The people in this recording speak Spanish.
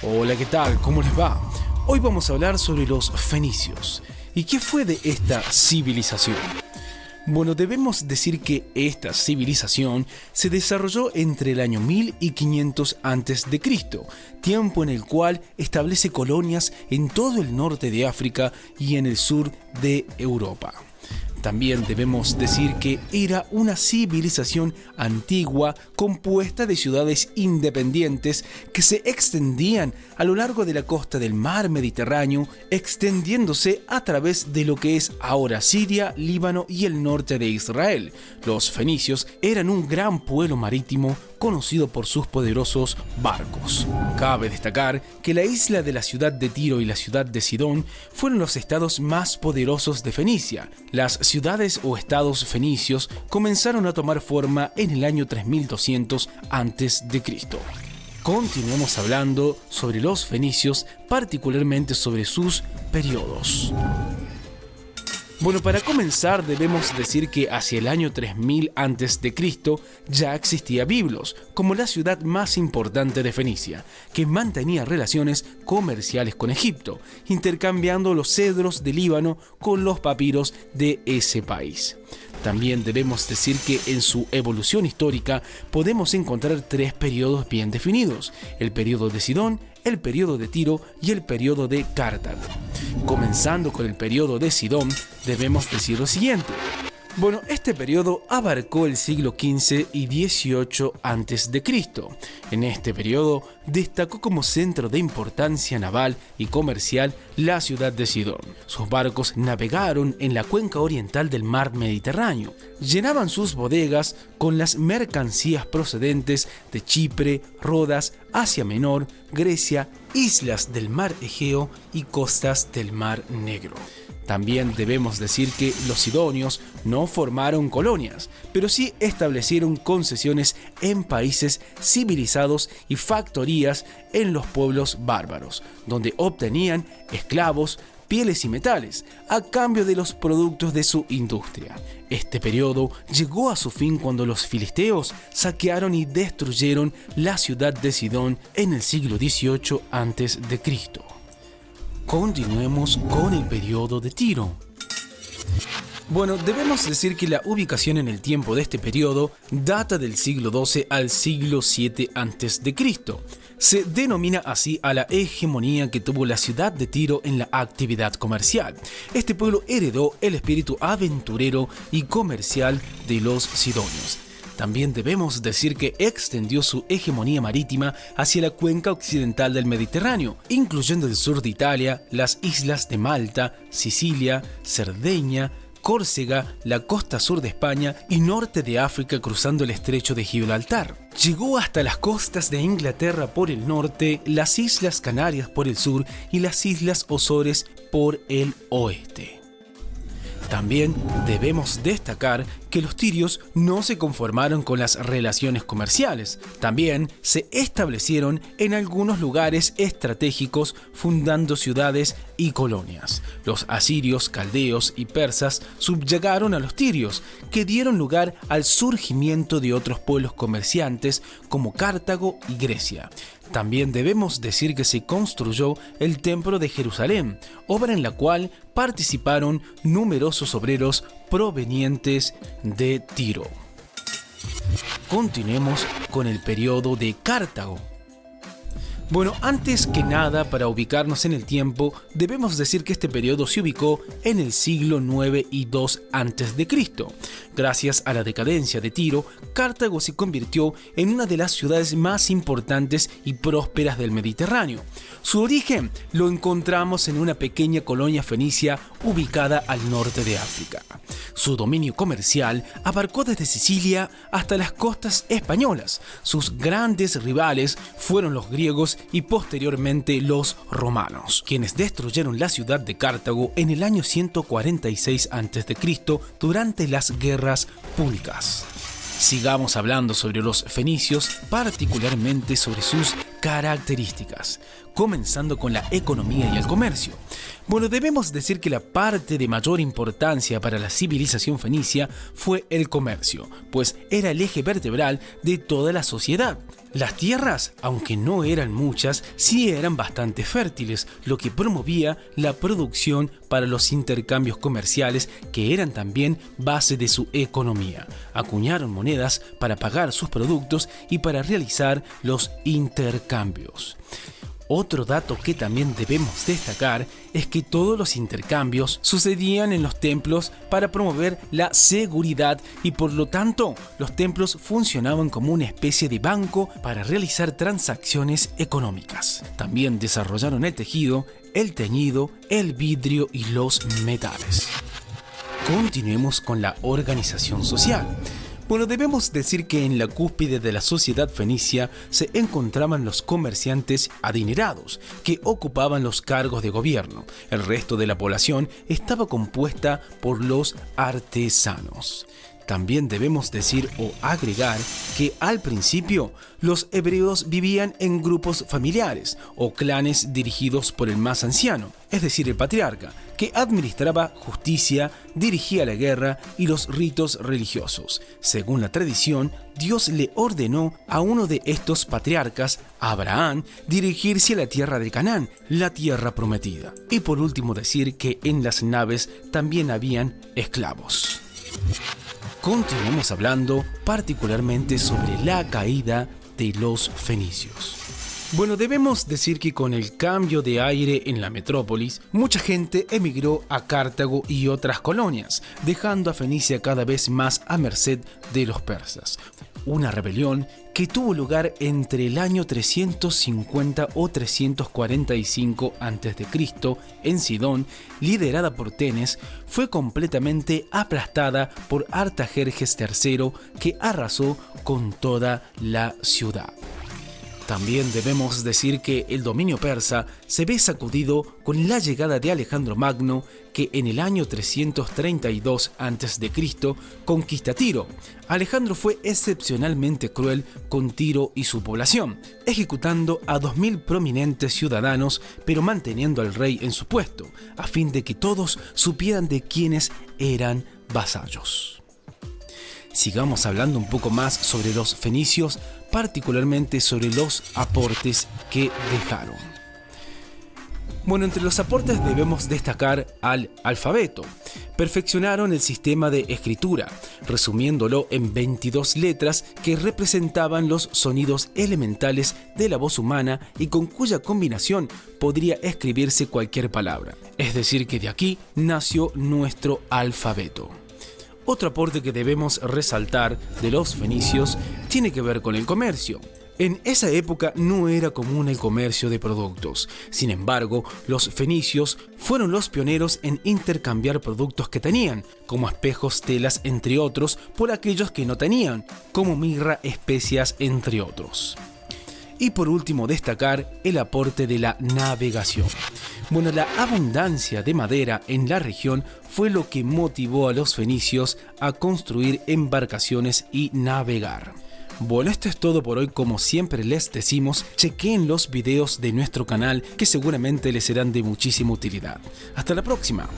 Hola, ¿qué tal? ¿Cómo les va? Hoy vamos a hablar sobre los fenicios. ¿Y qué fue de esta civilización? Bueno, debemos decir que esta civilización se desarrolló entre el año 1000 y 500 a.C., tiempo en el cual establece colonias en todo el norte de África y en el sur de Europa. También debemos decir que era una civilización antigua compuesta de ciudades independientes que se extendían a lo largo de la costa del mar Mediterráneo, extendiéndose a través de lo que es ahora Siria, Líbano y el norte de Israel. Los fenicios eran un gran pueblo marítimo conocido por sus poderosos barcos. Cabe destacar que la isla de la ciudad de Tiro y la ciudad de Sidón fueron los estados más poderosos de Fenicia. Las ciudades o estados fenicios comenzaron a tomar forma en el año 3200 a.C. Continuemos hablando sobre los fenicios, particularmente sobre sus periodos. Bueno, para comenzar debemos decir que hacia el año 3000 a.C. ya existía Biblos, como la ciudad más importante de Fenicia, que mantenía relaciones comerciales con Egipto, intercambiando los cedros de Líbano con los papiros de ese país. También debemos decir que en su evolución histórica podemos encontrar tres periodos bien definidos: el periodo de Sidón, el periodo de Tiro y el periodo de Cartago. Comenzando con el periodo de Sidón, debemos decir lo siguiente. Bueno, este periodo abarcó el siglo XV y XVIII a.C. En este periodo destacó como centro de importancia naval y comercial la ciudad de Sidón. Sus barcos navegaron en la cuenca oriental del mar Mediterráneo. Llenaban sus bodegas con las mercancías procedentes de Chipre, Rodas, Asia Menor, Grecia, islas del mar Egeo y costas del mar Negro. También debemos decir que los sidonios no formaron colonias, pero sí establecieron concesiones en países civilizados y factorías en los pueblos bárbaros, donde obtenían esclavos, pieles y metales, a cambio de los productos de su industria. Este periodo llegó a su fin cuando los filisteos saquearon y destruyeron la ciudad de Sidón en el siglo XVIII a.C. Continuemos con el periodo de Tiro. Bueno, debemos decir que la ubicación en el tiempo de este periodo data del siglo XII al siglo VII a.C. Se denomina así a la hegemonía que tuvo la ciudad de Tiro en la actividad comercial. Este pueblo heredó el espíritu aventurero y comercial de los sidonios. También debemos decir que extendió su hegemonía marítima hacia la cuenca occidental del Mediterráneo, incluyendo el sur de Italia, las islas de Malta, Sicilia, Cerdeña, Córcega, la costa sur de España y norte de África cruzando el estrecho de Gibraltar. Llegó hasta las costas de Inglaterra por el norte, las Islas Canarias por el sur y las Islas Azores por el oeste. También debemos destacar que los tirios no se conformaron con las relaciones comerciales, también se establecieron en algunos lugares estratégicos fundando ciudades y colonias. Los asirios, caldeos y persas subyugaron a los tirios, que dieron lugar al surgimiento de otros pueblos comerciantes como Cartago y Grecia. También debemos decir que se construyó el Templo de Jerusalén, obra en la cual participaron numerosos obreros provenientes de Tiro. Continuemos con el periodo de Cartago. Bueno, antes que nada, para ubicarnos en el tiempo, debemos decir que este periodo se ubicó en el siglo IX y II a.C. Gracias a la decadencia de Tiro, Cartago se convirtió en una de las ciudades más importantes y prósperas del Mediterráneo. Su origen lo encontramos en una pequeña colonia fenicia ubicada al norte de África. Su dominio comercial abarcó desde Sicilia hasta las costas españolas. Sus grandes rivales fueron los griegos y posteriormente los romanos, quienes destruyeron la ciudad de Cartago en el año 146 a.C. durante las guerras púnicas. Sigamos hablando sobre los fenicios, particularmente sobre sus características, comenzando con la economía y el comercio. Bueno, debemos decir que la parte de mayor importancia para la civilización fenicia fue el comercio, pues era el eje vertebral de toda la sociedad. Las tierras, aunque no eran muchas, sí eran bastante fértiles, lo que promovía la producción para los intercambios comerciales, que eran también base de su economía. Acuñaron monedas para pagar sus productos y para realizar los intercambios. Otro dato que también debemos destacar es que todos los intercambios sucedían en los templos para promover la seguridad y por lo tanto los templos funcionaban como una especie de banco para realizar transacciones económicas. También desarrollaron el tejido, el teñido, el vidrio y los metales. Continuemos con la organización social. Bueno, debemos decir que en la cúspide de la sociedad fenicia se encontraban los comerciantes adinerados, que ocupaban los cargos de gobierno. El resto de la población estaba compuesta por los artesanos. También debemos decir o agregar que al principio los hebreos vivían en grupos familiares o clanes dirigidos por el más anciano, es decir, el patriarca, que administraba justicia, dirigía la guerra y los ritos religiosos. Según la tradición, Dios le ordenó a uno de estos patriarcas, a Abraham, dirigirse a la tierra de Canaán, la tierra prometida. Y por último decir que en las naves también habían esclavos. Continuemos hablando particularmente sobre la caída de los fenicios. Bueno, debemos decir que con el cambio de aire en la metrópolis, mucha gente emigró a Cartago y otras colonias, dejando a Fenicia cada vez más a merced de los persas. Una rebelión que tuvo lugar entre el año 350 o 345 a.C. en Sidón, liderada por Tenes, fue completamente aplastada por Artajerjes III, que arrasó con toda la ciudad. También debemos decir que el dominio persa se ve sacudido con la llegada de Alejandro Magno, que en el año 332 a.C. conquista Tiro. Alejandro fue excepcionalmente cruel con Tiro y su población, ejecutando a 2000 prominentes ciudadanos, pero manteniendo al rey en su puesto, a fin de que todos supieran de quiénes eran vasallos. Sigamos hablando un poco más sobre los fenicios, particularmente sobre los aportes que dejaron. Bueno, entre los aportes debemos destacar al alfabeto. Perfeccionaron el sistema de escritura, resumiéndolo en 22 letras que representaban los sonidos elementales de la voz humana y con cuya combinación podría escribirse cualquier palabra. Es decir, que de aquí nació nuestro alfabeto. Otro aporte que debemos resaltar de los fenicios tiene que ver con el comercio. En esa época no era común el comercio de productos. Sin embargo, los fenicios fueron los pioneros en intercambiar productos que tenían, como espejos, telas, entre otros, por aquellos que no tenían, como mirra, especias, entre otros. Y por último, destacar el aporte de la navegación. Bueno, la abundancia de madera en la región fue lo que motivó a los fenicios a construir embarcaciones y navegar. Bueno, esto es todo por hoy. Como siempre les decimos, chequen los videos de nuestro canal que seguramente les serán de muchísima utilidad. Hasta la próxima.